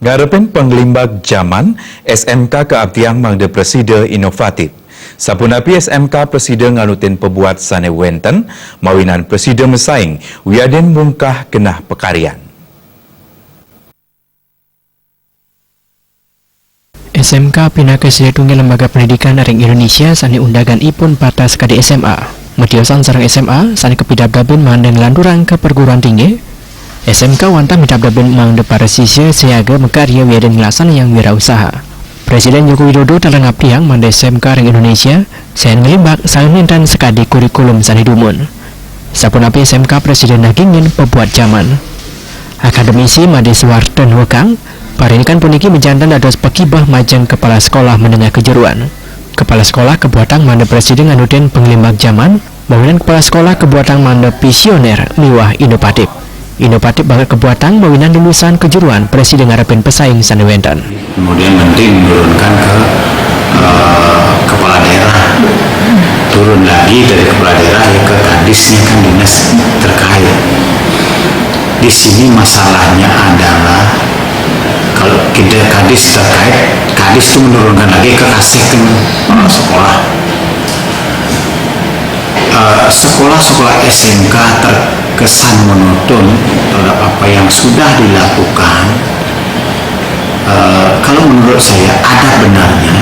Ngarepen penglimbag zaman, SMK keabdian mangde presiden inovatif. Sapunapi SMK presiden nganutin pebuat sane wenten, mawinan presiden mesaing, wiaden mungkah genah pekarian. SMK Pinakes Tunggal Lembaga Pendidikan Ring Indonesia sani undagan ipun patas kadi SMA. Mediosan sareng SMA sani kepidabdabin mandeng landurang ke perguruan tinggi. SMK wantah midabdabin mangde para siswa siaga mekarya wiaden ngelasan yang wirausaha. Presiden Joko Widodo telah ngabdiang mande SMK Ring Indonesia sen ngelimbak salin dan sekadi kurikulum sani dumun. Sapunapi SMK Presiden nagingin pebuat zaman. Akademisi Made Suwarten Wekang parinikan puniki menjantan dados pekibah majeng kepala sekolah menengah kejuruan. Kepala sekolah kebuatan mande presiden nganutin penglimbak zaman, mawinan kepala sekolah kebuatan mande visioner miwah inovatif. Inovatif banget kebuatan mawinan lulusan kejuruan presiden ngarepin pesaing sanewenten. Kemudian nanti menurunkan ke kepala daerah, turun lagi dari kepala daerah ya ke kadisnya, kan dinas terkait. Di sini masalahnya adalah kalau kita kadis terkait, kadis itu menurunkan lagi ke kasih sekolah. Sekolah-sekolah SMK terkesan monoton terhadap apa yang sudah dilakukan. Kalau menurut saya ada benarnya,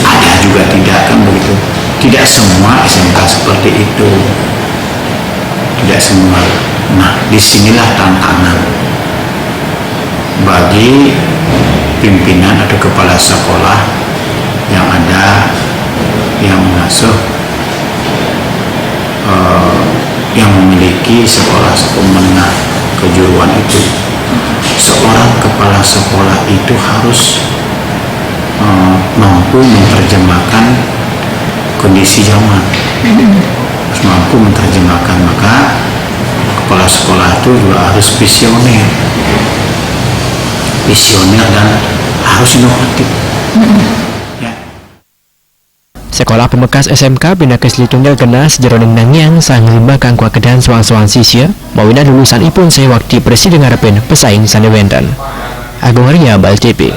ada juga tidak, kan begitu. Tidak semua SMK seperti itu, tidak semua. Nah, disinilah tantangan bagi pimpinan atau kepala sekolah yang ada yang mengasuh yang memiliki sekolah-sekolah menengah kejuruan itu. Seorang kepala sekolah itu harus mampu menerjemahkan kondisi zaman, harus mampu menerjemahkan. Maka kepala sekolah itu juga harus visioner dan harus inovatif. Sekolah Pemekas SMK Pinakes Tunggal Gena sejeroning nangyang sang lima kangku kedan suang-suang sisya mawinan lulusan ipun sewakti presiden ngarepin pesaing sanewenten. Agung Arya, Bal TV.